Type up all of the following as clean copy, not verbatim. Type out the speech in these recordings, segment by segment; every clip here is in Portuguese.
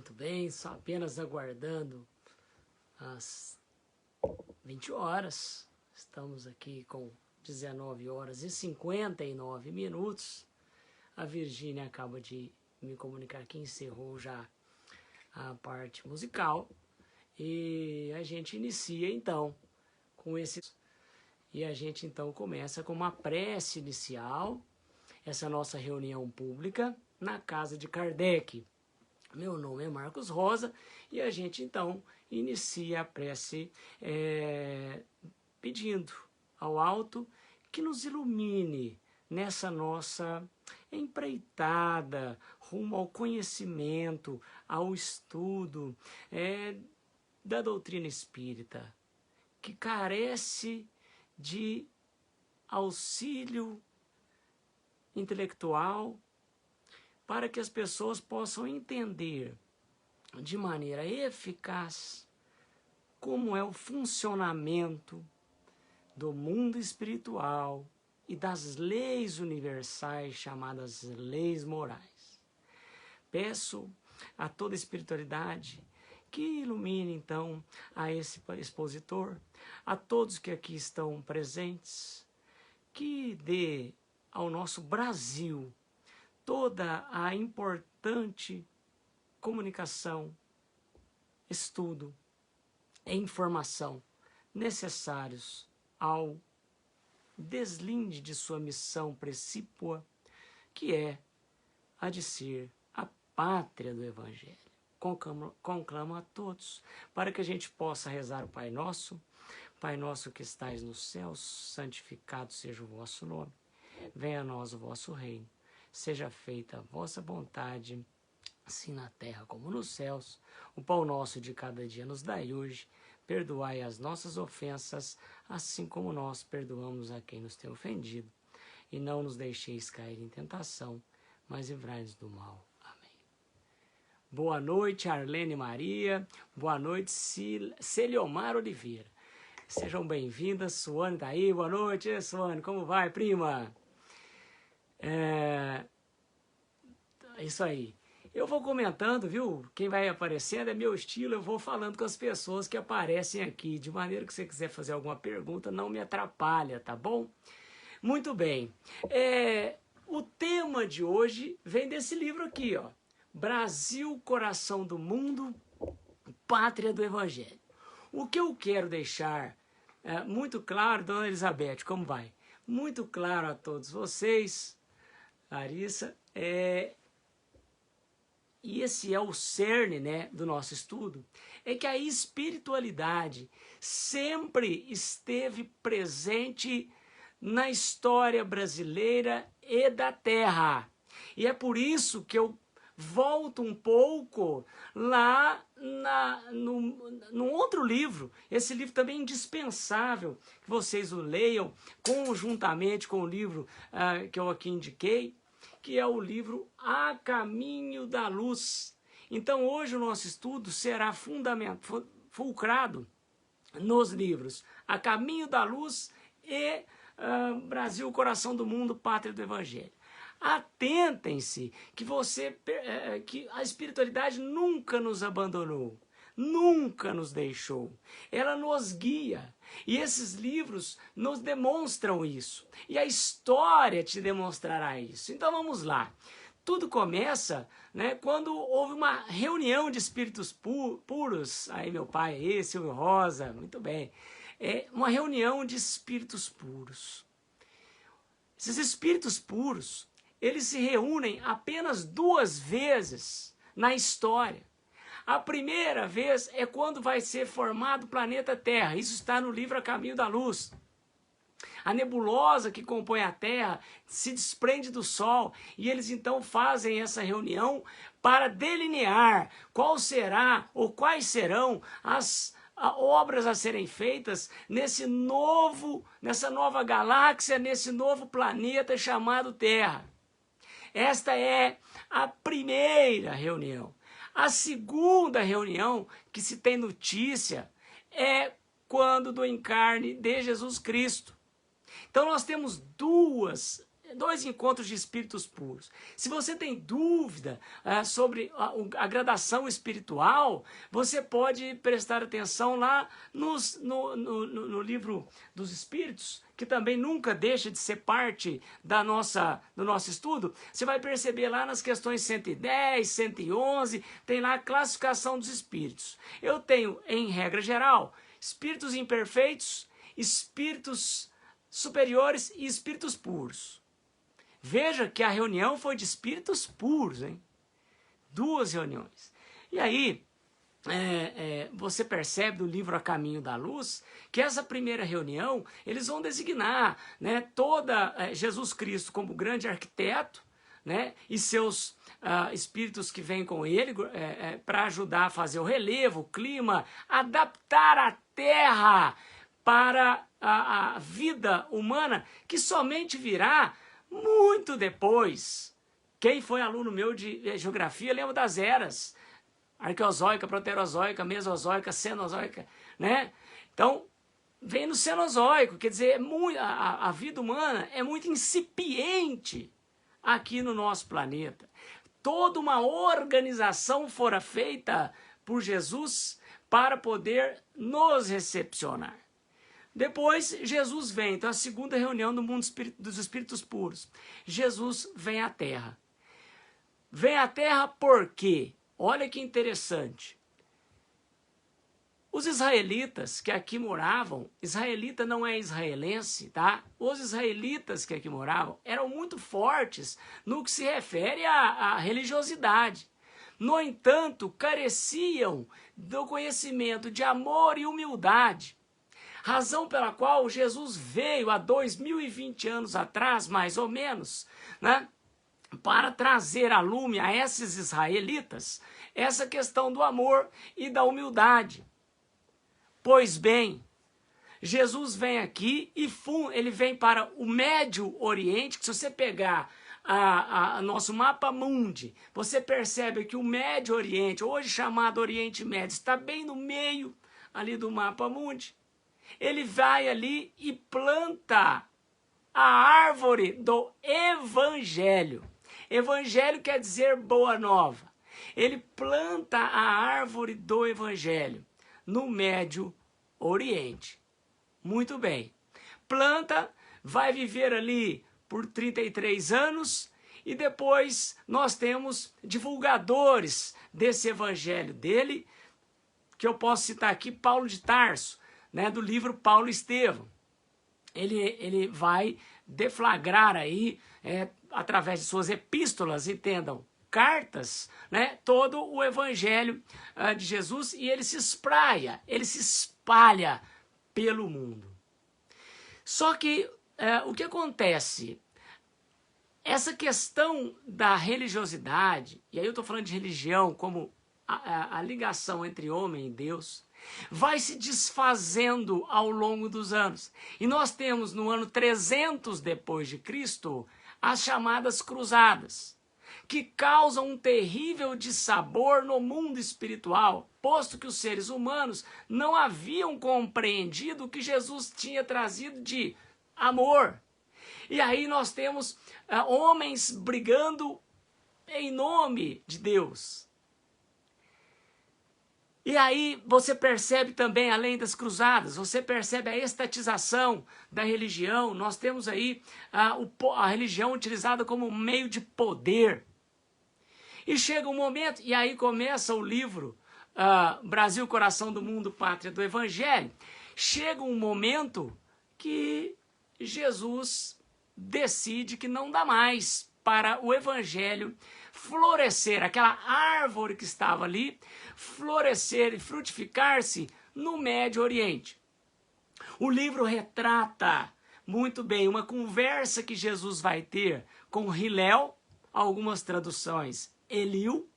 Muito bem, só apenas aguardando as 20 horas. Estamos aqui com 19 horas e 59 minutos. A Virgínia acaba de me comunicar que encerrou já a parte musical. E a gente inicia então com esse... E a gente então começa com uma prece inicial, essa nossa reunião pública na casa de Kardec. Meu nome é Marcos Rosa e a gente então inicia a prece pedindo ao alto que nos ilumine nessa nossa empreitada rumo ao conhecimento, ao estudo da doutrina espírita, que carece de auxílio intelectual, para que as pessoas possam entender de maneira eficaz como é o funcionamento do mundo espiritual e das leis universais chamadas leis morais. Peço a toda a espiritualidade que ilumine então a esse expositor, a todos que aqui estão presentes, que dê ao nosso Brasil toda a importante comunicação, estudo e informação necessários ao deslinde de sua missão precípua, que é a de ser a pátria do Evangelho. Conclamo a todos para que a gente possa rezar o Pai Nosso que estais nos céus, santificado seja o vosso nome. Venha a nós o vosso reino. Seja feita a vossa vontade, assim na terra como nos céus. O pão nosso de cada dia nos dai hoje. Perdoai as nossas ofensas, assim como nós perdoamos a quem nos tem ofendido. E não nos deixeis cair em tentação, mas livrai-nos do mal. Amém. Boa noite, Arlene Maria. Boa noite, Celiomar Oliveira. Sejam bem-vindas. Suane tá aí. Boa noite, Suane. Como vai, prima? É isso aí. Eu vou comentando, viu? Quem vai aparecendo é meu estilo, eu vou falando com as pessoas que aparecem aqui, de maneira que se você quiser fazer alguma pergunta, não me atrapalha, tá bom? Muito bem. O tema de hoje vem desse livro aqui, ó. Brasil, Coração do Mundo, Pátria do Evangelho. O que eu quero deixar muito claro, Dona Elizabeth, como vai? Muito claro a todos vocês, Larissa, e esse é o cerne, né, do nosso estudo, é que a espiritualidade sempre esteve presente na história brasileira e da Terra. E é por isso que eu volto um pouco lá num outro livro. Esse livro também é indispensável que vocês o leiam conjuntamente com o livro que eu aqui indiquei, que é o livro A Caminho da Luz. Então hoje o nosso estudo será fulcrado nos livros A Caminho da Luz e Brasil, Coração do Mundo, Pátria do Evangelho. Atentem-se que a espiritualidade nunca nos abandonou, nunca nos deixou. Ela nos guia. E esses livros nos demonstram isso. E a história te demonstrará isso. Então vamos lá. Tudo começa, né, quando houve uma reunião de espíritos puros. Aí meu pai aí, Silvio Rosa, muito bem. Uma reunião de espíritos puros. Esses espíritos puros, eles se reúnem apenas 2 vezes na história. A primeira vez é quando vai ser formado o planeta Terra. Isso está no livro A Caminho da Luz. A nebulosa que compõe a Terra se desprende do Sol e eles então fazem essa reunião para delinear qual será ou quais serão as obras a serem feitas nessa nova galáxia, nesse novo planeta chamado Terra. Esta é a primeira reunião. A segunda reunião que se tem notícia é quando do encarne de Jesus Cristo. Então nós temos 2 dois encontros de espíritos puros. Se você tem dúvida sobre a gradação espiritual, você pode prestar atenção lá no livro dos Espíritos, que também nunca deixa de ser parte do nosso estudo. Você vai perceber lá nas questões 110, 111, tem lá a classificação dos espíritos. Eu tenho, em regra geral, espíritos imperfeitos, espíritos superiores e espíritos puros. Veja que a reunião foi de espíritos puros, hein? 2 reuniões. E aí, você percebe do livro A Caminho da Luz, que essa primeira reunião, eles vão designar, né, Jesus Cristo como grande arquiteto, né, e seus espíritos que vêm com ele para ajudar a fazer o relevo, o clima, adaptar a Terra para a vida humana, que somente virá muito depois. Quem foi aluno meu de geografia lembra das eras: arqueozoica, proterozoica, mesozoica, cenozoica, né? Então, vem no cenozoico, quer dizer, a vida humana é muito incipiente aqui no nosso planeta. Toda uma organização fora feita por Jesus para poder nos recepcionar. Depois, Jesus vem. Então, a segunda reunião do mundo dos espíritos puros. Jesus vem à Terra. Vem à Terra por quê? Olha que interessante. Os israelitas que aqui moravam, israelita não é israelense, tá? Os israelitas que aqui moravam eram muito fortes no que se refere à religiosidade. No entanto, careciam do conhecimento de amor e humildade. Razão pela qual Jesus veio há 2020 anos atrás, mais ou menos, né, para trazer à lume a esses israelitas essa questão do amor e da humildade. Pois bem, Jesus vem aqui e ele vem para o Médio Oriente, que se você pegar nosso mapa mundi, você percebe que o Médio Oriente, hoje chamado Oriente Médio, está bem no meio ali do mapa mundi. Ele vai ali e planta a árvore do Evangelho. Evangelho quer dizer boa nova. Ele planta a árvore do Evangelho no Médio Oriente. Muito bem. Planta, vai viver ali por 33 anos e depois nós temos divulgadores desse Evangelho dele, que eu posso citar aqui, Paulo de Tarso, né, do livro Paulo Estevão. Ele vai deflagrar aí, através de suas epístolas, entendam, cartas, né, todo o Evangelho de Jesus, e ele se espalha pelo mundo. Só que o que acontece? Essa questão da religiosidade, e aí eu estou falando de religião como a ligação entre homem e Deus, vai se desfazendo ao longo dos anos. E nós temos no ano 300 depois de Cristo as chamadas cruzadas, que causam um terrível dissabor no mundo espiritual, posto que os seres humanos não haviam compreendido o que Jesus tinha trazido de amor. E aí nós temos homens brigando em nome de Deus. E aí você percebe também, além das cruzadas, você percebe a estatização da religião. Nós temos aí a religião utilizada como meio de poder. E chega um momento, e aí começa o livro Brasil, Coração do Mundo, Pátria do Evangelho. Chega um momento que Jesus decide que não dá mais para o Evangelho florescer, aquela árvore que estava ali, florescer e frutificar-se no Médio Oriente. O livro retrata muito bem uma conversa que Jesus vai ter com Hilel, algumas traduções Eliu,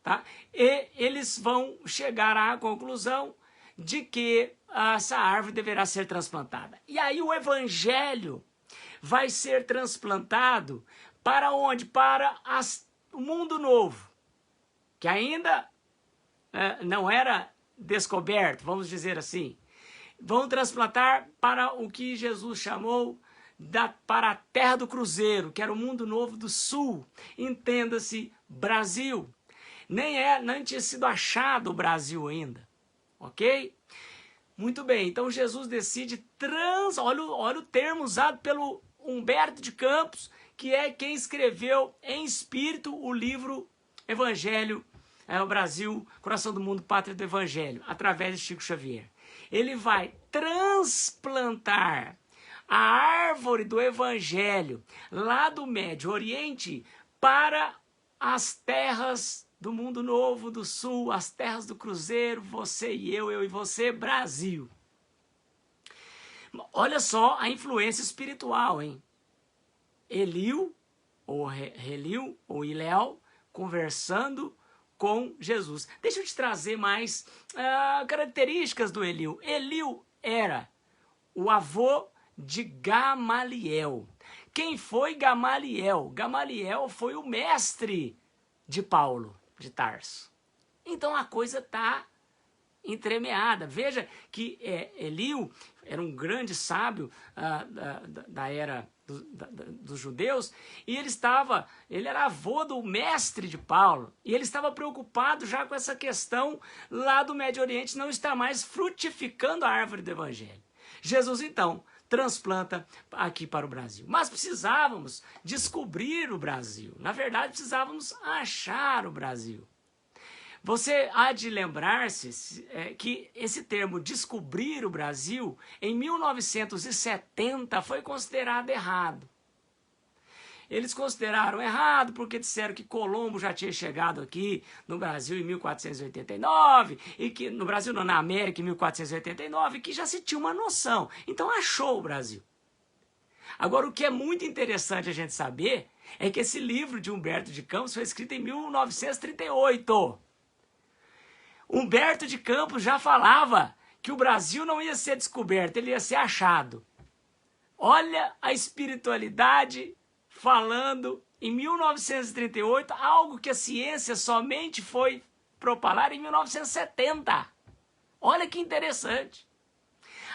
tá? E eles vão chegar à conclusão de que essa árvore deverá ser transplantada. E aí o Evangelho vai ser transplantado para onde? Para o mundo novo, que ainda não era descoberto, vamos dizer assim. Vão transplantar para o que Jesus chamou para a terra do cruzeiro, que era o mundo novo do sul, entenda-se Brasil. Nem tinha sido achado o Brasil ainda, ok? Muito bem, então Jesus decide olha o termo usado pelo Humberto de Campos, que é quem escreveu em espírito o livro Evangelho, o Brasil, Coração do Mundo, Pátria do Evangelho, através de Chico Xavier. Ele vai transplantar a árvore do Evangelho lá do Médio Oriente para as terras do mundo novo, do sul, as terras do cruzeiro, você e eu e você, Brasil. Olha só a influência espiritual, hein? Eliu, ou Reliu, ou Iléu, conversando com Jesus. Deixa eu te trazer mais características do Eliu. Eliu era o avô de Gamaliel. Quem foi Gamaliel? Gamaliel foi o mestre de Paulo de Tarso. Então a coisa está entremeada. Veja que Eliu era um grande sábio da era dos judeus, e ele era avô do mestre de Paulo, e ele estava preocupado já com essa questão lá do Médio Oriente não estar mais frutificando a árvore do Evangelho. Jesus, então, transplanta aqui para o Brasil. Mas precisávamos descobrir o Brasil. Na verdade, precisávamos achar o Brasil. Você há de lembrar-se que esse termo descobrir o Brasil, em 1970, foi considerado errado. Eles consideraram errado porque disseram que Colombo já tinha chegado aqui no Brasil em 1489, e que no Brasil não, na América em 1489, que já se tinha uma noção. Então achou o Brasil. Agora, o que é muito interessante a gente saber é que esse livro de Humberto de Campos foi escrito em 1938. Humberto de Campos já falava que o Brasil não ia ser descoberto, ele ia ser achado. Olha a espiritualidade falando em 1938, algo que a ciência somente foi propalar em 1970. Olha que interessante.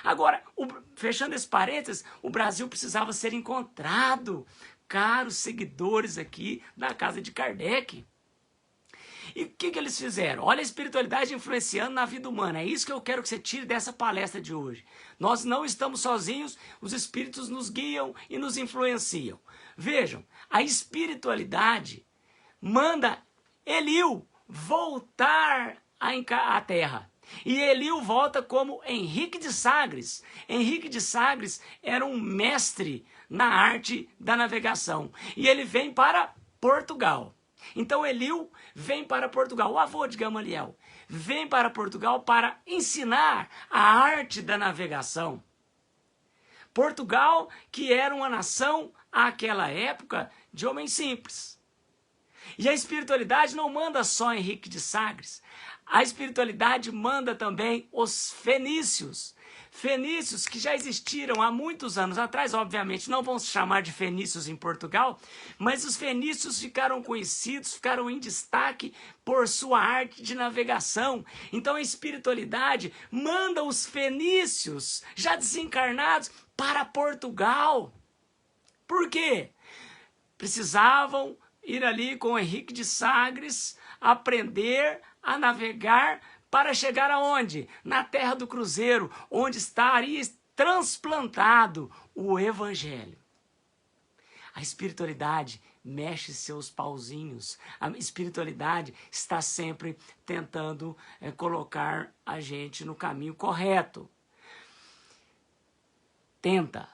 Agora, fechando esse parênteses, o Brasil precisava ser encontrado. Caros seguidores aqui da casa de Kardec. E o que eles fizeram? Olha a espiritualidade influenciando na vida humana. É isso que eu quero que você tire dessa palestra de hoje. Nós não estamos sozinhos, os espíritos nos guiam e nos influenciam. Vejam, a espiritualidade manda Eliu voltar à Terra. E Eliu volta como Henrique de Sagres. Henrique de Sagres era um mestre na arte da navegação. E ele vem para Portugal. Então Eliu vem para Portugal, o avô de Gamaliel, vem para Portugal para ensinar a arte da navegação. Portugal, que era uma nação, àquela época, de homens simples. E a espiritualidade não manda só Henrique de Sagres, a espiritualidade manda também os fenícios. Fenícios que já existiram há muitos anos atrás, obviamente não vão se chamar de fenícios em Portugal, mas os fenícios ficaram conhecidos, ficaram em destaque por sua arte de navegação. Então a espiritualidade manda os fenícios, já desencarnados, para Portugal. Por quê? Precisavam ir ali com Henrique de Sagres, aprender a navegar para chegar aonde? Na terra do cruzeiro, onde estaria transplantado o Evangelho. A espiritualidade mexe seus pauzinhos. A espiritualidade está sempre tentando colocar a gente no caminho correto. Tenta.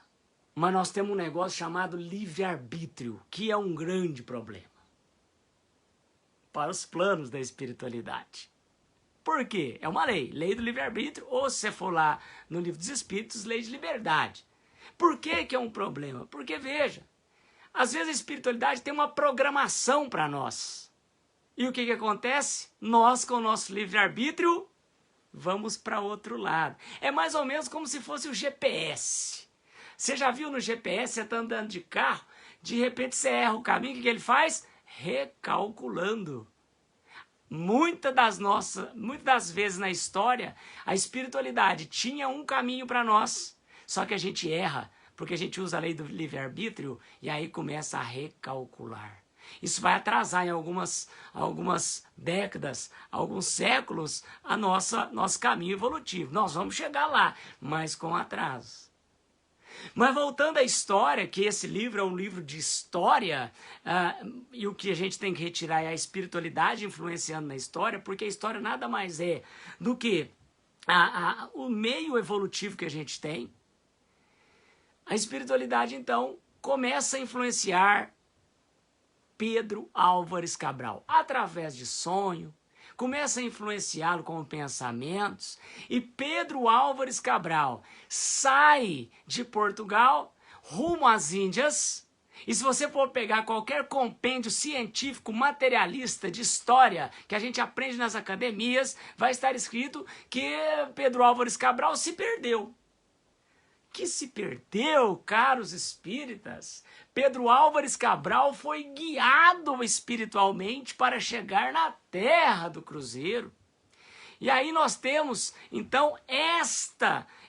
Mas nós temos um negócio chamado livre-arbítrio, que é um grande problema para os planos da espiritualidade. Por quê? É uma lei do livre-arbítrio, ou se você for lá no Livro dos Espíritos, lei de liberdade. Por que é um problema? Porque, veja, às vezes a espiritualidade tem uma programação para nós. E o que acontece? Nós, com o nosso livre-arbítrio, vamos para outro lado. É mais ou menos como se fosse o GPS. Você já viu no GPS, você está andando de carro, de repente você erra o caminho, o que ele faz? Recalculando. Muitas das vezes na história, a espiritualidade tinha um caminho para nós, só que a gente erra porque a gente usa a lei do livre-arbítrio e aí começa a recalcular. Isso vai atrasar em algumas décadas, alguns séculos, nosso caminho evolutivo. Nós vamos chegar lá, mas com atraso. Mas voltando à história, que esse livro é um livro de história, e o que a gente tem que retirar é a espiritualidade influenciando na história, porque a história nada mais é do que o meio evolutivo que a gente tem. A espiritualidade, então, começa a influenciar Pedro Álvares Cabral, através de sonho, começa a influenciá-lo com pensamentos, e Pedro Álvares Cabral sai de Portugal rumo às Índias, e se você for pegar qualquer compêndio científico materialista de história que a gente aprende nas academias, vai estar escrito que Pedro Álvares Cabral se perdeu. Que se perdeu, caros espíritas? Pedro Álvares Cabral foi guiado espiritualmente para chegar na terra do cruzeiro. E aí nós temos, então,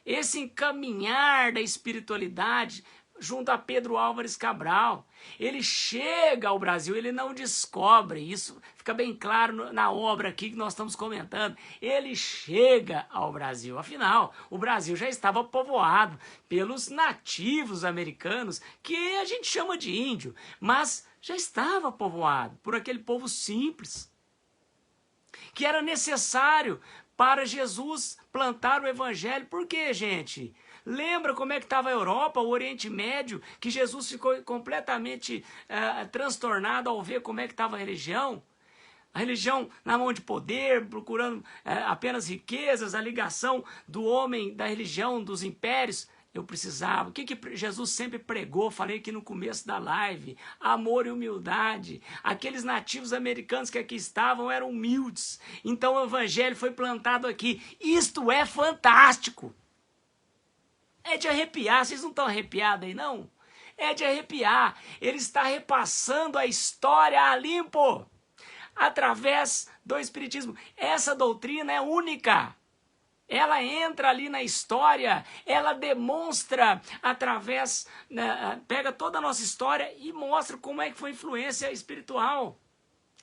esse encaminhar da espiritualidade junto a Pedro Álvares Cabral. Ele chega ao Brasil, ele não descobre, isso fica bem claro na obra aqui que nós estamos comentando. Ele chega ao Brasil, afinal, o Brasil já estava povoado pelos nativos americanos, que a gente chama de índio, mas já estava povoado por aquele povo simples, que era necessário para Jesus plantar o evangelho. Por quê, gente? Lembra como é que estava a Europa, o Oriente Médio, que Jesus ficou completamente transtornado ao ver como é que estava a religião? A religião na mão de poder, procurando apenas riquezas, a ligação do homem, da religião, dos impérios. Eu precisava. O que Jesus sempre pregou? Falei aqui no começo da live. Amor e humildade. Aqueles nativos americanos que aqui estavam eram humildes. Então o evangelho foi plantado aqui. Isto é fantástico. É de arrepiar. Vocês não estão arrepiados aí, não? É de arrepiar. Ele está repassando a história a limpo, através do Espiritismo. Essa doutrina é única. Ela entra ali na história, ela demonstra através, pega toda a nossa história e mostra como é que foi a influência espiritual.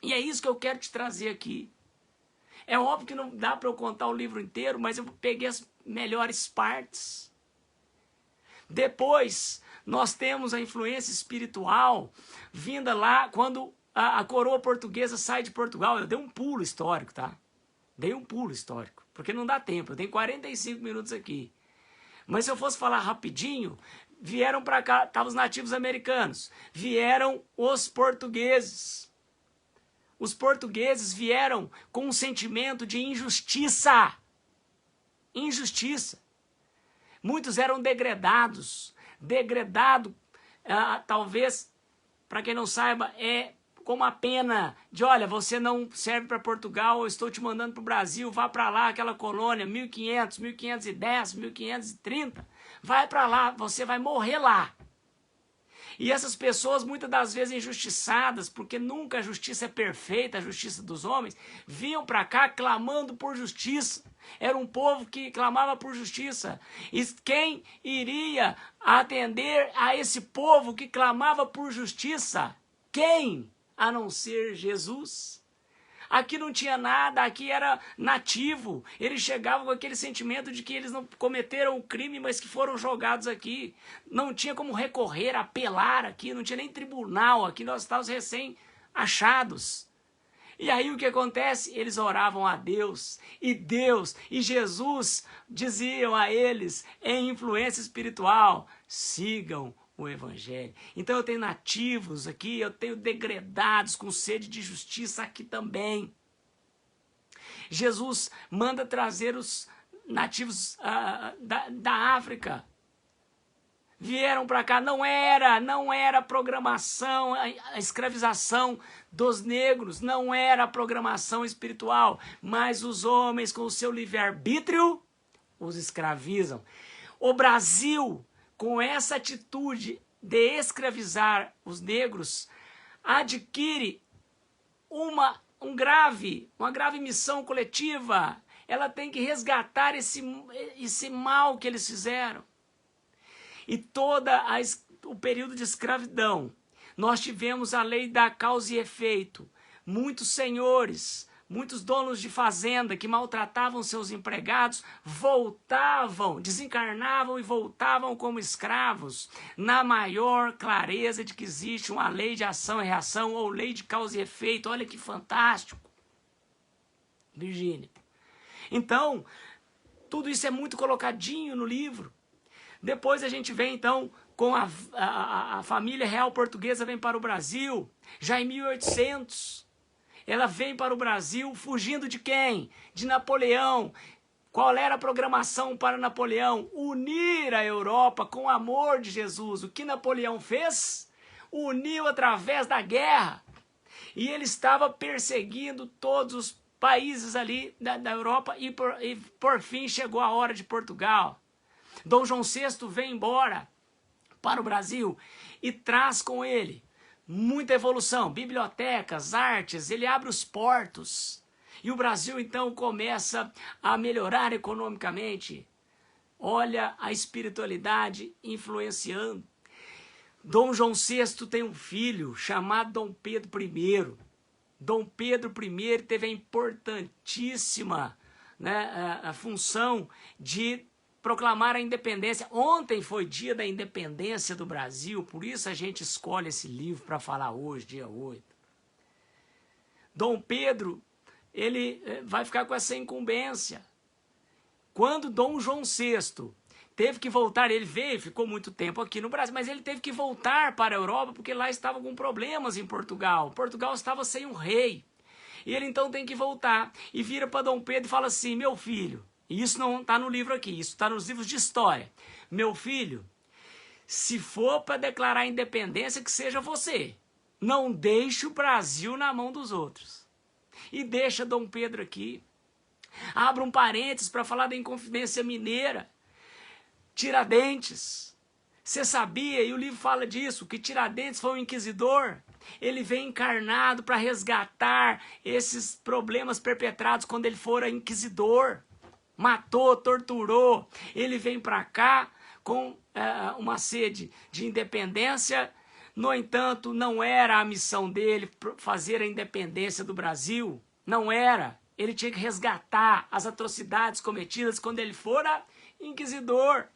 E é isso que eu quero te trazer aqui. É óbvio que não dá para eu contar o livro inteiro, mas eu peguei as melhores partes. Depois, nós temos a influência espiritual vinda lá quando a coroa portuguesa sai de Portugal. Eu dei um pulo histórico, tá? Dei um pulo histórico, porque não dá tempo. Eu tenho 45 minutos aqui. Mas se eu fosse falar rapidinho, vieram para cá, estavam os nativos americanos, vieram os portugueses. Os portugueses vieram com um sentimento de injustiça. Injustiça. Muitos eram degradados. Degradado, talvez, para quem não saiba, é como a pena de, olha, você não serve para Portugal, eu estou te mandando para o Brasil, vá para lá, aquela colônia, 1500, 1510, 1530, vai para lá, você vai morrer lá. E essas pessoas, muitas das vezes injustiçadas, porque nunca a justiça é perfeita, a justiça dos homens, vinham para cá clamando por justiça. Era um povo que clamava por justiça. E quem iria atender a esse povo que clamava por justiça? Quem? A não ser Jesus. Aqui não tinha nada, aqui era nativo. Eles chegavam com aquele sentimento de que eles não cometeram o crime, mas que foram jogados aqui. Não tinha como recorrer, apelar aqui, não tinha nem tribunal aqui, nós estávamos recém-achados. E aí o que acontece? Eles oravam a Deus, e Jesus diziam a eles, em influência espiritual, sigam o evangelho. Então eu tenho nativos aqui, eu tenho degredados com sede de justiça aqui também. Jesus manda trazer os nativos da África. Vieram para cá, não era programação, a escravização dos negros, não era programação espiritual, mas os homens com o seu livre-arbítrio os escravizam. O Brasil, com essa atitude de escravizar os negros, adquire uma grave missão coletiva. Ela tem que resgatar esse mal que eles fizeram. e todo o período de escravidão, nós tivemos a lei da causa e efeito. Muitos senhores, muitos donos de fazenda que maltratavam seus empregados, voltavam, desencarnavam e voltavam como escravos, na maior clareza de que existe uma lei de ação e reação, ou lei de causa e efeito. Olha que fantástico, Virgínia. Então, tudo isso é muito colocadinho no livro. Depois a gente vem, então, com a família real portuguesa vem para o Brasil, já em 1800. Ela vem para o Brasil fugindo de quem? De Napoleão. Qual era a programação para Napoleão? Unir a Europa com o amor de Jesus. O que Napoleão fez? Uniu através da guerra. E ele estava perseguindo todos os países ali da Europa e por fim chegou a hora de Portugal. Dom João VI vem embora para o Brasil e traz com ele muita evolução, bibliotecas, artes, ele abre os portos. E o Brasil então começa a melhorar economicamente. Olha a espiritualidade influenciando. Dom João VI tem um filho chamado Dom Pedro I. Dom Pedro I teve a importantíssima, né, a função de proclamar a independência. Ontem foi dia da independência do Brasil, por isso a gente escolhe esse livro para falar hoje, dia 8. Dom Pedro, ele vai ficar com essa incumbência. Quando Dom João VI teve que voltar, ele veio, ficou muito tempo aqui no Brasil, mas ele teve que voltar para a Europa, porque lá estava com problemas em Portugal. Portugal estava sem um rei. E ele então tem que voltar. E vira para Dom Pedro e fala assim: meu filho, e isso não está no livro aqui, isso está nos livros de história. Meu filho, se for para declarar a independência, que seja você. Não deixe o Brasil na mão dos outros. E deixa Dom Pedro aqui. Abra um parênteses para falar da Inconfidência Mineira. Tiradentes. Você sabia, e o livro fala disso, que Tiradentes foi um inquisidor? Ele vem encarnado para resgatar esses problemas perpetrados quando ele fora inquisidor. Matou, torturou. Ele vem para cá com uma sede de independência. No entanto, não era a missão dele fazer a independência do Brasil. Não era. Ele tinha que resgatar as atrocidades cometidas quando ele fora inquisidor.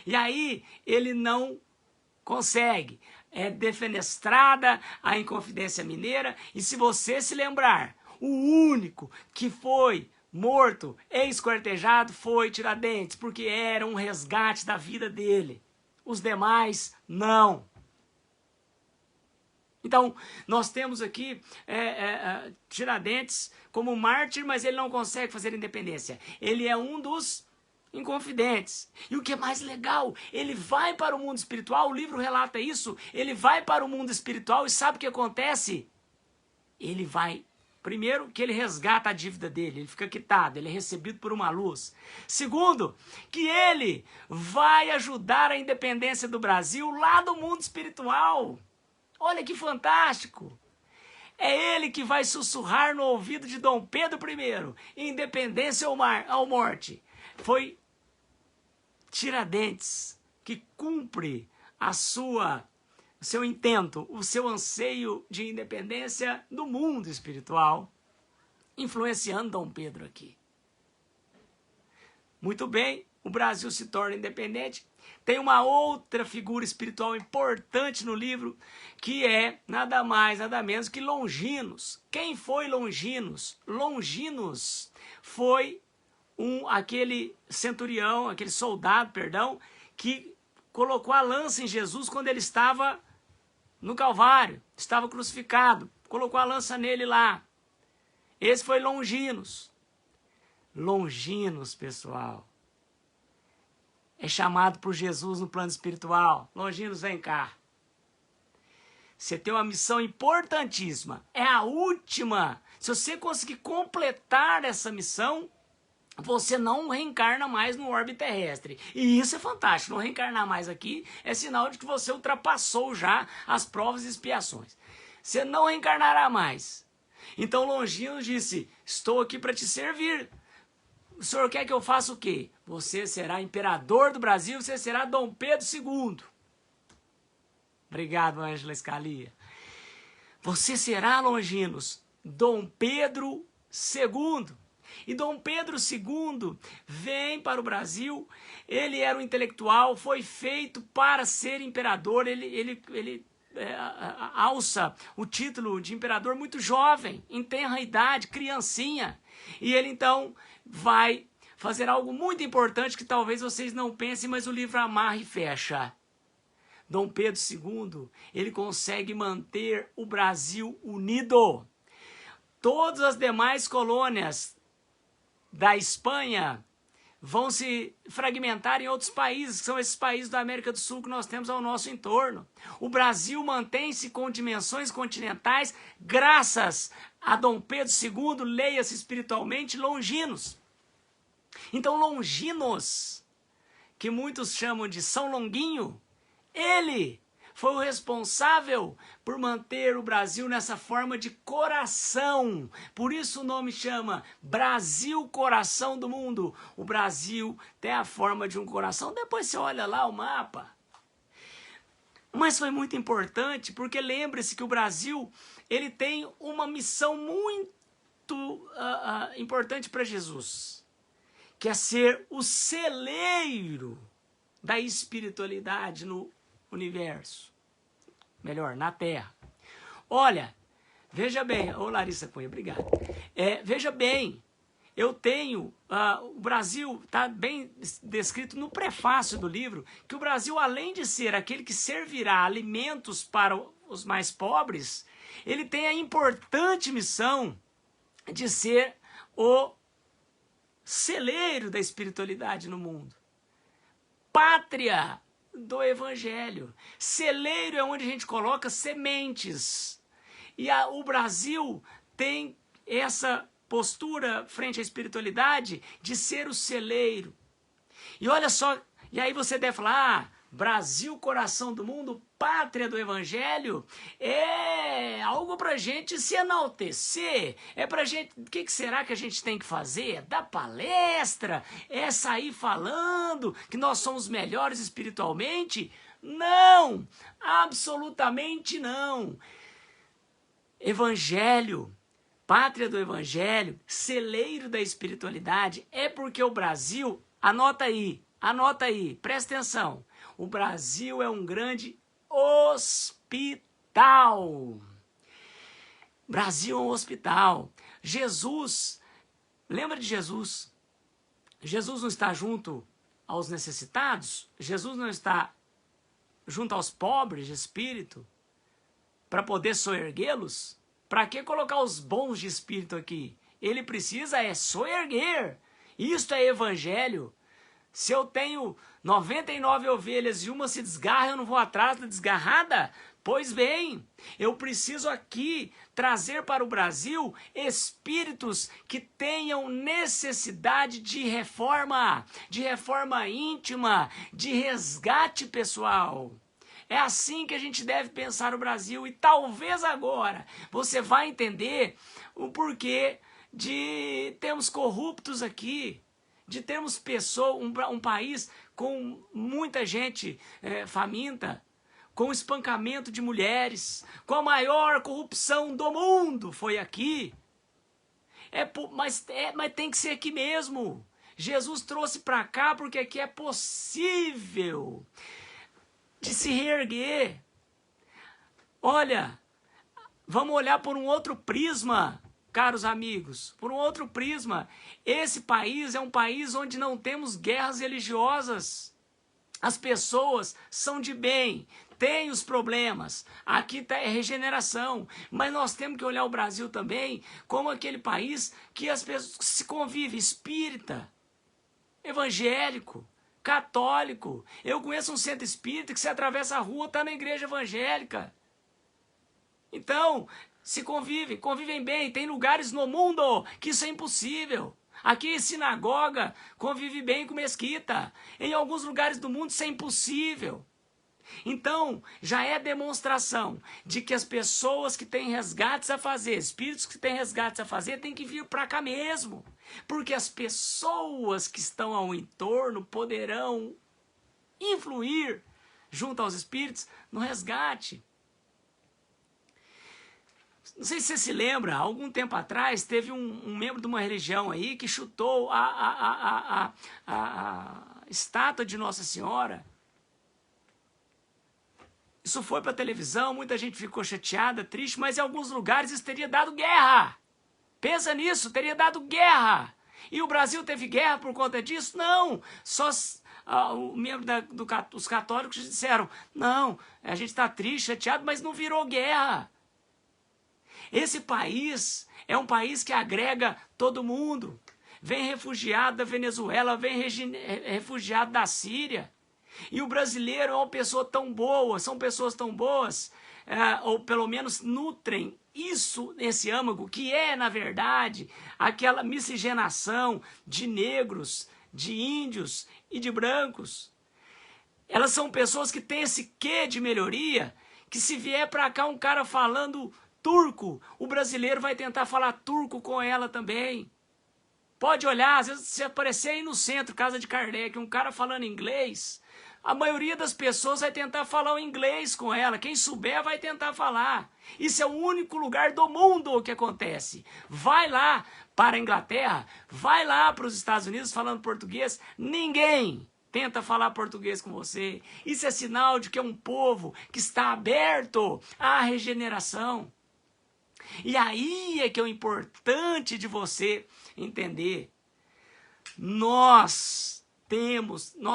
E aí ele não consegue. É defenestrada a Inconfidência Mineira. E se você se lembrar, o único que foi morto, esquartejado, foi Tiradentes, porque era um resgate da vida dele. Os demais, não. Então, nós temos aqui Tiradentes como mártir, mas ele não consegue fazer independência. Ele é um dos inconfidentes. E o que é mais legal, ele vai para o mundo espiritual, o livro relata isso, ele vai para o mundo espiritual e sabe o que acontece? Ele vai, primeiro, que ele resgata a dívida dele, ele fica quitado, ele é recebido por uma luz. Segundo, que ele vai ajudar a independência do Brasil lá do mundo espiritual. Olha que fantástico! É ele que vai sussurrar no ouvido de Dom Pedro I, independência ou morte. Foi Tiradentes que cumpre o seu intento, o seu anseio de independência do mundo espiritual, influenciando Dom Pedro aqui. Muito bem, o Brasil se torna independente. Tem uma outra figura espiritual importante no livro, que é nada mais, nada menos que Longinos. Quem foi Longinos? Longinos foi aquele centurião, aquele soldado, perdão, que colocou a lança em Jesus quando ele estava no Calvário, estava crucificado, colocou a lança nele lá. Esse foi Longinos. Longinos, pessoal, é chamado por Jesus no plano espiritual. Longinos, vem cá. Você tem uma missão importantíssima. É a última. Se você conseguir completar essa missão, você não reencarna mais no orbe terrestre. E isso é fantástico. Não reencarnar mais aqui é sinal de que você ultrapassou já as provas e expiações. Você não reencarnará mais. Então Longinos disse: estou aqui para te servir. o senhor quer que eu faça o quê? Você será imperador do Brasil, você será Dom Pedro II. Obrigado, Ângela Scalia. Você será, Longinos, Dom Pedro II. E Dom Pedro II vem para o Brasil, ele era um intelectual, foi feito para ser imperador, ele alça o título de imperador muito jovem, em tenra idade, criancinha. E ele então vai fazer algo muito importante que talvez vocês não pensem, mas o livro amarra e fecha. Dom Pedro II, ele consegue manter o Brasil unido. Todas as demais colônias da Espanha vão se fragmentar em outros países, que são esses países da América do Sul que nós temos ao nosso entorno. O Brasil mantém-se com dimensões continentais graças a Dom Pedro II, leia-se espiritualmente, Longinos. Então Longinos, que muitos chamam de São Longuinho, ele foi o responsável por manter o Brasil nessa forma de coração. Por isso o nome chama Brasil, coração do mundo. O Brasil tem a forma de um coração. Depois você olha lá o mapa. Mas foi muito importante, porque lembre-se que o Brasil ele tem uma missão muito importante para Jesus, que é ser o celeiro da espiritualidade no universo, melhor, na Terra. Olha, veja bem, ô Larissa Cunha, obrigado. Veja bem, eu tenho, o Brasil está bem descrito no prefácio do livro, que o Brasil, além de ser aquele que servirá alimentos para os mais pobres, ele tem a importante missão de ser o celeiro da espiritualidade no mundo. Pátria do Evangelho. Celeiro é onde a gente coloca sementes. E o Brasil tem essa postura frente à espiritualidade de ser o celeiro. E olha só, e aí você deve falar, Brasil, coração do mundo, pátria do Evangelho, é algo pra gente se enaltecer, é pra gente, o que será que a gente tem que fazer? Dar palestra? É sair falando que nós somos melhores espiritualmente? Não, absolutamente não. Evangelho, pátria do Evangelho, celeiro da espiritualidade, é porque o Brasil, anota aí, presta atenção, o Brasil é um grande hospital. Brasil é um hospital. Jesus, lembra de Jesus? Jesus não está junto aos necessitados? Jesus não está junto aos pobres de espírito para poder soerguê-los? Para que colocar os bons de espírito aqui? Ele precisa soerguer. Isto é evangelho. Se eu tenho 99 ovelhas e uma se desgarra, eu não vou atrás da desgarrada? Pois bem, eu preciso aqui trazer para o Brasil espíritos que tenham necessidade de reforma íntima, de resgate pessoal. É assim que a gente deve pensar o Brasil, e talvez agora você vai entender o porquê de termos corruptos aqui, de termos pessoas, um país com muita gente faminta, com espancamento de mulheres, com a maior corrupção do mundo foi aqui. Mas tem que ser aqui mesmo. Jesus trouxe para cá porque aqui é possível de se reerguer. Olha, vamos olhar por um outro prisma, caros amigos, por um outro prisma. Esse país é um país onde não temos guerras religiosas. As pessoas são de bem, têm os problemas. Aqui é regeneração. Mas nós temos que olhar o Brasil também como aquele país que as pessoas se convivem espírita, evangélico, católico. Eu conheço um centro espírita que você atravessa a rua, está na igreja evangélica. Então, se convivem bem. Tem lugares no mundo que isso é impossível. Aqui, sinagoga convive bem com mesquita. Em alguns lugares do mundo isso é impossível. Então, já é demonstração de que as pessoas que têm resgates a fazer, espíritos que têm resgates a fazer, têm que vir para cá mesmo. Porque as pessoas que estão ao entorno poderão influir junto aos espíritos no resgate. Não sei se você se lembra, algum tempo atrás teve um membro de uma religião aí que chutou a estátua de Nossa Senhora. Isso foi para a televisão, muita gente ficou chateada, triste, mas em alguns lugares isso teria dado guerra. Pensa nisso, teria dado guerra. E o Brasil teve guerra por conta disso? Não, só o membro dos católicos disseram, não, a gente está triste, chateado, mas não virou guerra. Esse país é um país que agrega todo mundo. Vem refugiado da Venezuela, vem refugiado da Síria. E o brasileiro é uma pessoa tão boa, são pessoas tão boas, ou pelo menos nutrem isso nesse âmago, que é, na verdade, aquela miscigenação de negros, de índios e de brancos. Elas são pessoas que têm esse quê de melhoria, que se vier para cá um cara falando turco, o brasileiro vai tentar falar turco com ela também. Pode olhar, às vezes se aparecer aí no centro, casa de Kardec, um cara falando inglês, a maioria das pessoas vai tentar falar o inglês com ela. Quem souber vai tentar falar. Isso é o único lugar do mundo que acontece. Vai lá para a Inglaterra, vai lá para os Estados Unidos falando português, ninguém tenta falar português com você. Isso é sinal de que é um povo que está aberto à regeneração. E aí é que é o importante de você entender. Nós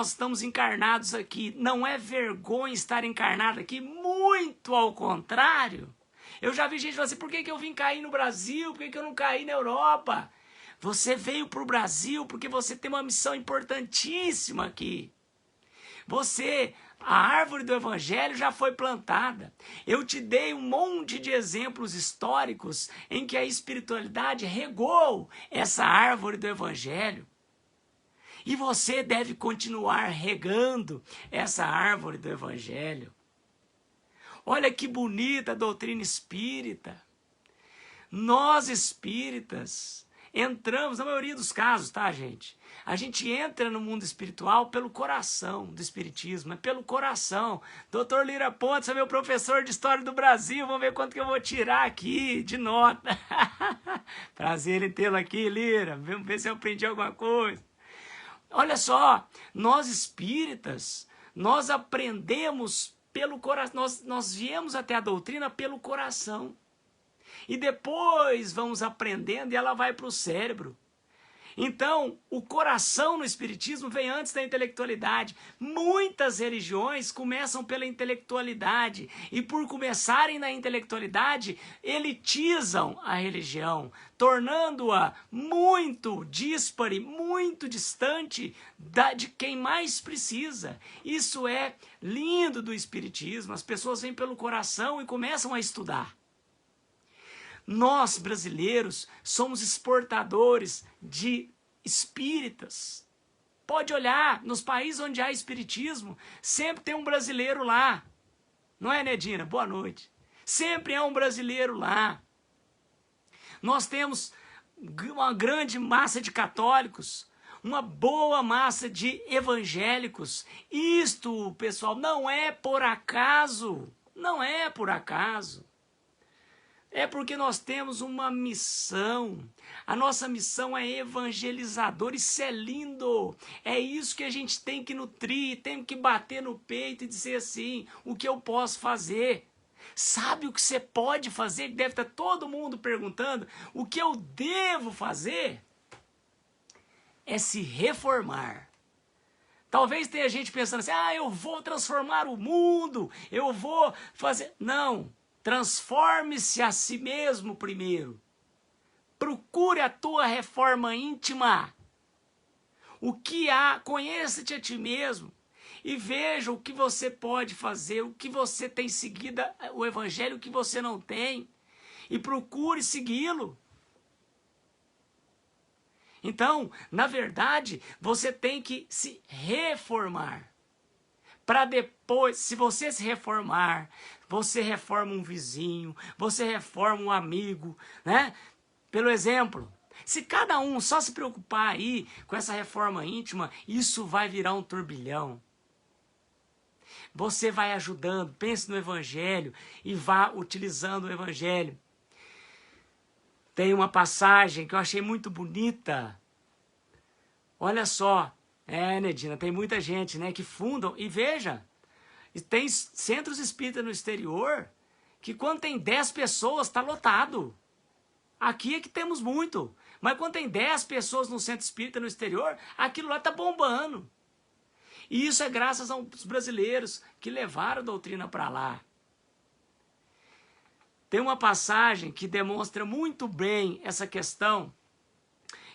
estamos encarnados aqui. Não é vergonha estar encarnado aqui, muito ao contrário. Eu já vi gente falando assim, por que eu vim cair no Brasil? Por que eu não caí na Europa? Você veio para o Brasil porque você tem uma missão importantíssima aqui. A árvore do Evangelho já foi plantada. Eu te dei um monte de exemplos históricos em que a espiritualidade regou essa árvore do Evangelho. E você deve continuar regando essa árvore do Evangelho. Olha que bonita a doutrina espírita. Nós espíritas entramos, na maioria dos casos, tá, gente? A gente entra no mundo espiritual pelo coração do espiritismo, é pelo coração. Dr. Lira Pontes é meu professor de História do Brasil, vamos ver quanto que eu vou tirar aqui de nota. Prazer em tê-lo aqui, Lira, vamos ver se eu aprendi alguma coisa. Olha só, nós espíritas, nós aprendemos pelo coração, nós viemos até a doutrina pelo coração. E depois vamos aprendendo e ela vai para o cérebro. Então, o coração no espiritismo vem antes da intelectualidade. Muitas religiões começam pela intelectualidade e por começarem na intelectualidade, elitizam a religião, tornando-a muito díspare, muito distante de quem mais precisa. Isso é lindo do espiritismo. As pessoas vêm pelo coração e começam a estudar. Nós, brasileiros, somos exportadores de espíritas. Pode olhar, nos países onde há espiritismo, sempre tem um brasileiro lá. Não é, Nedina? Boa noite. Sempre há um brasileiro lá. Nós temos uma grande massa de católicos, uma boa massa de evangélicos. Isto, pessoal, não é por acaso. Não é por acaso. É porque nós temos uma missão. A nossa missão é evangelizadora. Isso é lindo. É isso que a gente tem que nutrir, tem que bater no peito e dizer assim, o que eu posso fazer? Sabe o que você pode fazer? Deve estar todo mundo perguntando. O que eu devo fazer? É se reformar. Talvez tenha gente pensando assim, eu vou transformar o mundo, eu vou fazer... Não. Transforme-se a si mesmo primeiro. Procure a tua reforma íntima. O que há, conheça-te a ti mesmo e veja o que você pode fazer, o que você tem seguido, o evangelho, o que você não tem, e procure segui-lo. Então, na verdade, você tem que se reformar. para depois, se você se reformar, você reforma um vizinho, você reforma um amigo, né? Pelo exemplo. Se cada um só se preocupar aí com essa reforma íntima, isso vai virar um turbilhão. Você vai ajudando, pense no Evangelho e vá utilizando o Evangelho. Tem uma passagem que eu achei muito bonita. Olha só, Nedina, tem muita gente, né, que fundam, e veja, tem centros espíritas no exterior que quando tem 10 pessoas está lotado. Aqui é que temos muito, mas quando tem 10 pessoas no centro espírita no exterior, aquilo lá está bombando. E isso é graças aos brasileiros que levaram a doutrina para lá. Tem uma passagem que demonstra muito bem essa questão,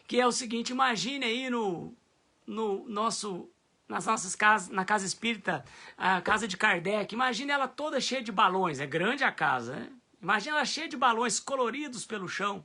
que é o seguinte: imagine aí nas nossas casas, na casa espírita, a casa de Kardec, imagine ela toda cheia de balões, é grande a casa, né? Imagine ela cheia de balões coloridos pelo chão.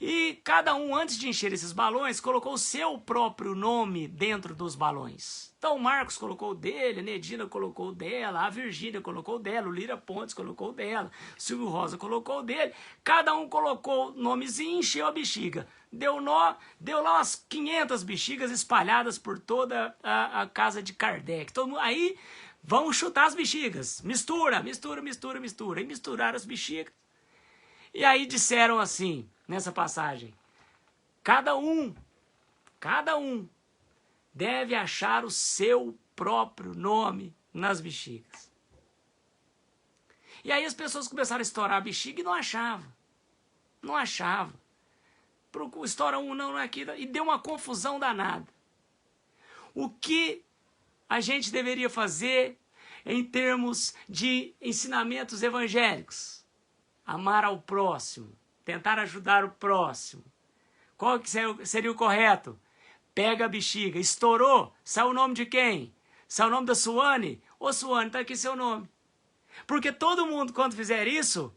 E cada um, antes de encher esses balões, colocou o seu próprio nome dentro dos balões. Então o Marcos colocou o dele, a Nedina colocou o dela, a Virgínia colocou o dela, o Lira Pontes colocou o dela, o Silvio Rosa colocou o dele. Cada um colocou o nomezinho e encheu a bexiga. Deu nó, deu lá umas 500 bexigas espalhadas por toda a casa de Kardec. Todo mundo, aí vão chutar as bexigas. Mistura, mistura, mistura, mistura. E misturaram as bexigas. E aí disseram assim, nessa passagem: cada um deve achar o seu próprio nome nas bexigas. E aí as pessoas começaram a estourar a bexiga e não achavam. Não achavam. Estoura um, não é aqui. E deu uma confusão danada. O que a gente deveria fazer em termos de ensinamentos evangélicos? Amar ao próximo, tentar ajudar o próximo. Qual que seria o correto? Pega a bexiga, estourou, saiu o nome de quem? Saiu o nome da Suane? Ô Suane, tá aqui seu nome. Porque todo mundo, quando fizer isso,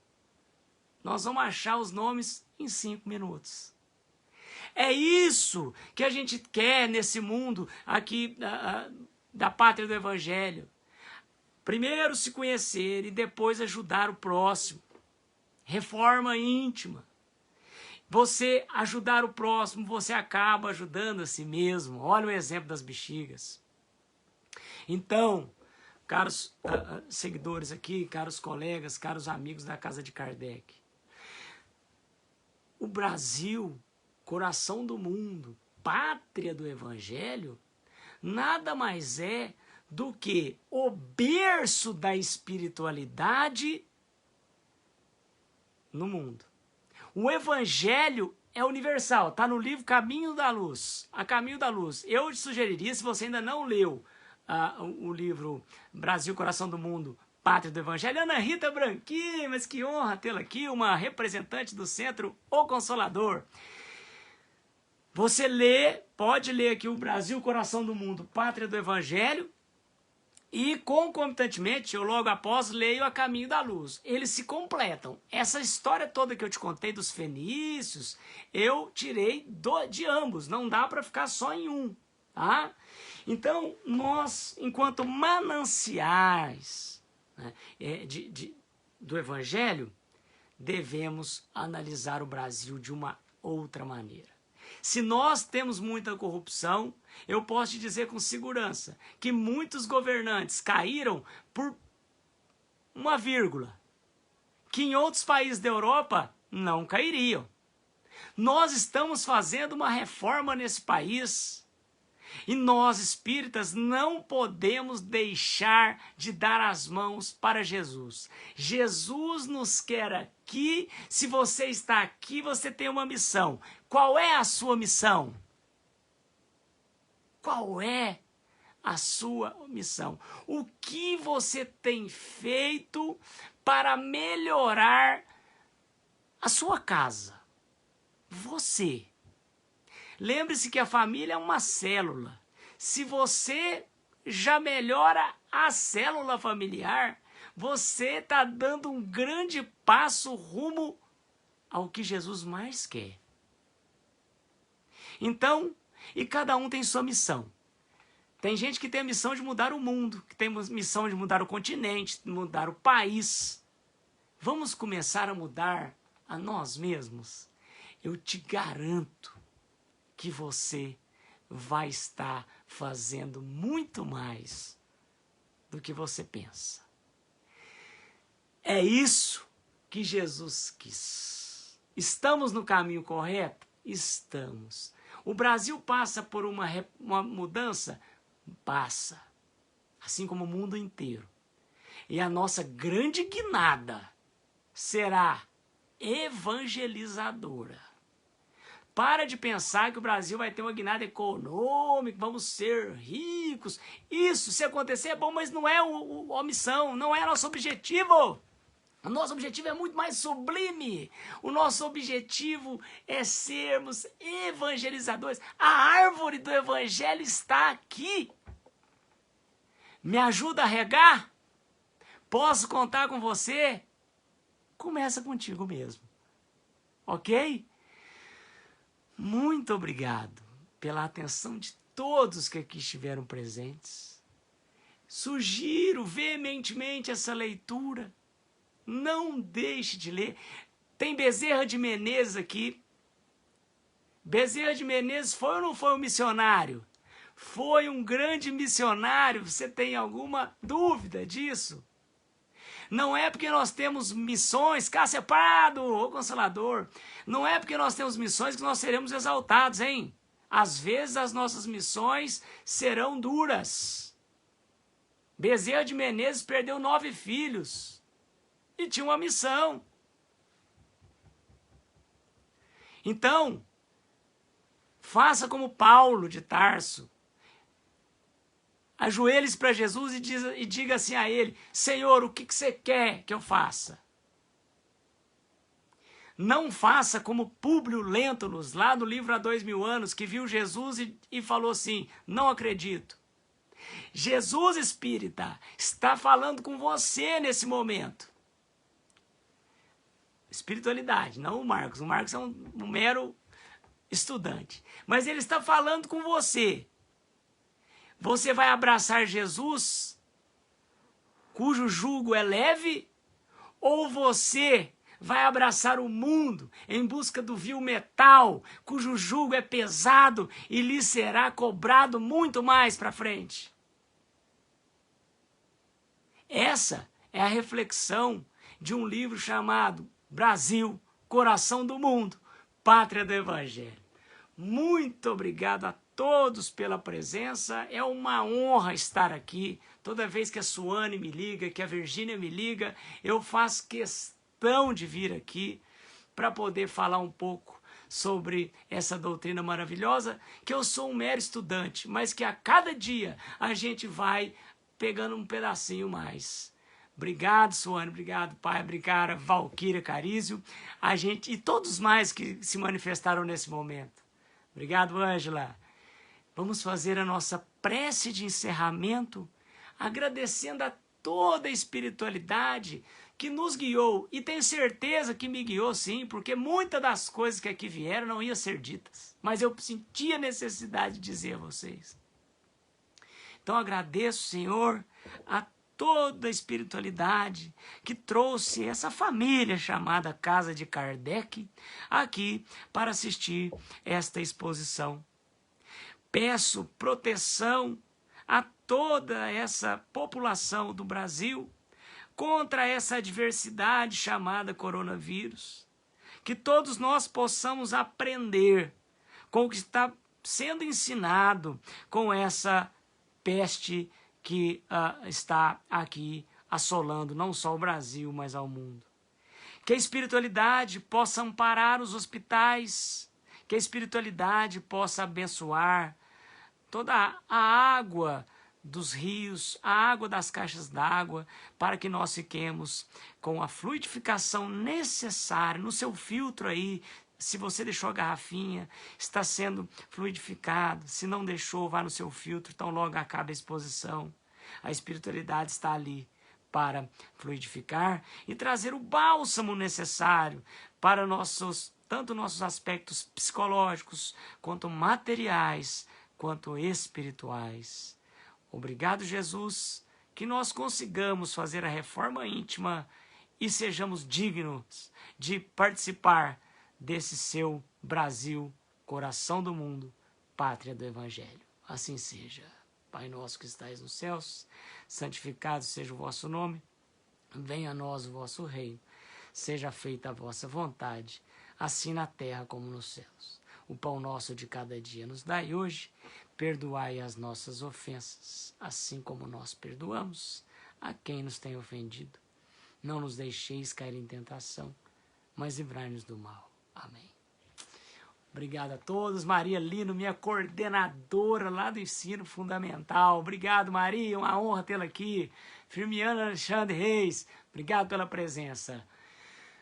nós vamos achar os nomes em 5 minutos. É isso que a gente quer nesse mundo aqui da pátria do Evangelho. Primeiro se conhecer e depois ajudar o próximo. Reforma íntima. Você ajudar o próximo, você acaba ajudando a si mesmo. Olha o exemplo das bexigas. Então, caros seguidores aqui, caros colegas, caros amigos da Casa de Kardec, o Brasil, coração do mundo, pátria do Evangelho, nada mais é do que o berço da espiritualidade no mundo. O Evangelho é universal, está no livro Caminho da Luz, A Caminho da Luz. Eu te sugeriria, se você ainda não leu o livro Brasil, Coração do Mundo, Pátria do Evangelho, Ana Rita Branquinho, mas que honra tê-la aqui, uma representante do Centro O Consolador. Você pode ler aqui o Brasil, Coração do Mundo, Pátria do Evangelho, e concomitantemente, eu logo após leio A Caminho da Luz. Eles se completam. Essa história toda que eu te contei dos fenícios, eu tirei de ambos. Não dá para ficar só em um. Tá? Então, nós, enquanto mananciais, né, do Evangelho, devemos analisar o Brasil de uma outra maneira. Se nós temos muita corrupção, eu posso te dizer com segurança que muitos governantes caíram por uma vírgula, que em outros países da Europa não cairiam. Nós estamos fazendo uma reforma nesse país e nós, espíritas, não podemos deixar de dar as mãos para Jesus. Jesus nos quer aqui. Se você está aqui, você tem uma missão. Qual é a sua missão? Qual é a sua missão? O que você tem feito para melhorar a sua casa? Você. Lembre-se que a família é uma célula. Se você já melhora a célula familiar, você está dando um grande passo rumo ao que Jesus mais quer. Então, e cada um tem sua missão. Tem gente que tem a missão de mudar o mundo, que tem a missão de mudar o continente, de mudar o país. Vamos começar a mudar a nós mesmos? Eu te garanto que você vai estar fazendo muito mais do que você pensa. É isso que Jesus quis. Estamos no caminho correto? Estamos. O Brasil passa por uma mudança? Passa. Assim como o mundo inteiro. E a nossa grande guinada será evangelizadora. Para de pensar que o Brasil vai ter uma guinada econômica, vamos ser ricos. Isso, se acontecer, é bom, mas não é a missão, não é nosso objetivo. O nosso objetivo é muito mais sublime. O nosso objetivo é sermos evangelizadores. A árvore do evangelho está aqui. Me ajuda a regar? Posso contar com você? Começa contigo mesmo. Ok? Muito obrigado pela atenção de todos que aqui estiveram presentes. Sugiro veementemente essa leitura. Não deixe de ler. Tem Bezerra de Menezes aqui. Bezerra de Menezes foi ou não foi um missionário? Foi um grande missionário. Você tem alguma dúvida disso? Não é porque nós temos missões, Cássia Prado, ô Consolador, não é porque nós temos missões que nós seremos exaltados, hein? Às vezes as nossas missões serão duras. Bezerra de Menezes perdeu 9 filhos e tinha uma missão. Então, faça como Paulo de Tarso. Ajoelhe-se para Jesus e diga assim a ele: Senhor, o que você quer que eu faça? Não faça como Públio Lentulus, lá no livro Há 2000 anos, que viu Jesus e falou assim: não acredito. Jesus espírita está falando com você nesse momento. Espiritualidade, não o Marcos. O Marcos é um mero estudante. Mas ele está falando com você. Você vai abraçar Jesus, cujo jugo é leve, ou você vai abraçar o mundo em busca do vil metal, cujo jugo é pesado e lhe será cobrado muito mais para frente? Essa é a reflexão de um livro chamado Brasil, Coração do Mundo, Pátria do Evangelho. Muito obrigado a todos pela presença. É uma honra estar aqui. Toda vez que a Suane me liga, que a Virgínia me liga, eu faço questão de vir aqui para poder falar um pouco sobre essa doutrina maravilhosa, que eu sou um mero estudante, mas que a cada dia a gente vai pegando um pedacinho mais. Obrigado, Suane, obrigado, pai, obrigado, Valquíria Carísio, a gente e todos mais que se manifestaram nesse momento. Obrigado, Ângela. Vamos fazer a nossa prece de encerramento, agradecendo a toda a espiritualidade que nos guiou. E tenho certeza que me guiou sim, porque muitas das coisas que aqui vieram não iam ser ditas. Mas eu sentia necessidade de dizer a vocês. Então agradeço, Senhor, a toda a espiritualidade que trouxe essa família chamada Casa de Kardec aqui para assistir esta exposição. Peço proteção a toda essa população do Brasil contra essa adversidade chamada coronavírus. Que todos nós possamos aprender com o que está sendo ensinado com essa peste que está aqui assolando não só o Brasil, mas ao mundo. Que a espiritualidade possa amparar os hospitais, que a espiritualidade possa abençoar toda a água dos rios, a água das caixas d'água, para que nós fiquemos com a fluidificação necessária no seu filtro aí. Se você deixou a garrafinha, está sendo fluidificado. Se não deixou, vá no seu filtro, então logo acaba a exposição. A espiritualidade está ali para fluidificar e trazer o bálsamo necessário para tanto nossos aspectos psicológicos, quanto materiais, quanto espirituais. Obrigado, Jesus, que nós consigamos fazer a reforma íntima e sejamos dignos de participar desse seu Brasil, coração do mundo, pátria do Evangelho. Assim seja. Pai nosso que estais nos céus, santificado seja o vosso nome, venha a nós o vosso reino, seja feita a vossa vontade, assim na terra como nos céus. O pão nosso de cada dia nos dai hoje, perdoai as nossas ofensas, assim como nós perdoamos a quem nos tem ofendido. Não nos deixeis cair em tentação, mas livrai-nos do mal. Amém. Obrigado a todos. Maria Lino, minha coordenadora lá do ensino fundamental. Obrigado, Maria. Uma honra tê-la aqui. Firmiano Alexandre Reis, obrigado pela presença.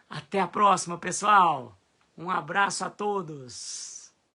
Até a próxima, pessoal. Um abraço a todos.